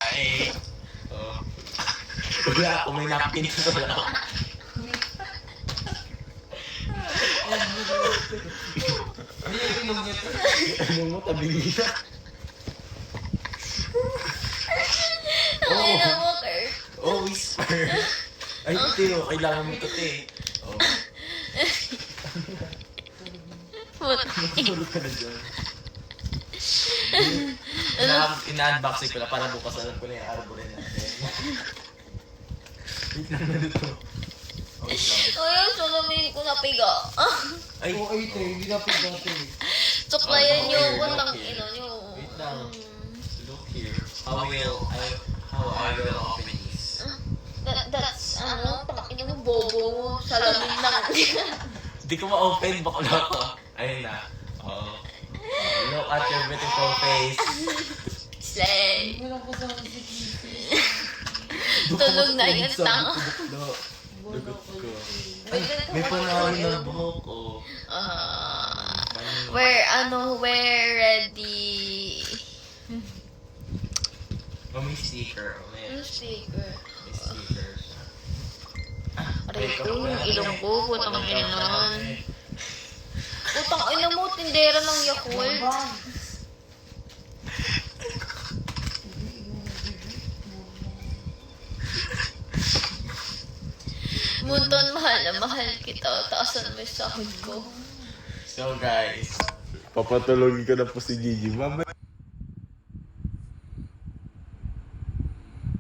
Ay. Oh. Wala ako, may napkin sa wala ako. Ano mo, tabi niya. Ay, na mo, Kurt. Oh, whisper. Ay, ito, kailangan mo ito, te. Oh. Matulog ka na dyan. Ina-unboxing ko na para bukas alam ko na yung arborin natin. Wait lang na dito. Oh, wait lang. Ay, ang salamin ko napiga. Ay, Oo, ay, te, hindi na pagdati. Suklayan niyo, Okay, kuntang okay. ino niyo. Wait lang. Look here. How I will open this. That's, pang ino mo, bobo. Salamin lang. Hindi ko ma-open, bakla ko. Ayun na. Oh. Look at your beautiful face. Slay. Wala ko sa sikisi. Tulog na yung tanga. Lugot ko. Ay, may panahon na buhok ko. We're ready. Oh, may sticker. Oh, may Ano sticker? sticker siya. Aray ko, yung ilong ko, putang ina naman. Putang ina mo, tindera ng Yakult. Munton, mahal na mahal kita. Taasan mo yung sahod ko. So guys, papatulogin ko na po si Gigi. Mamaya.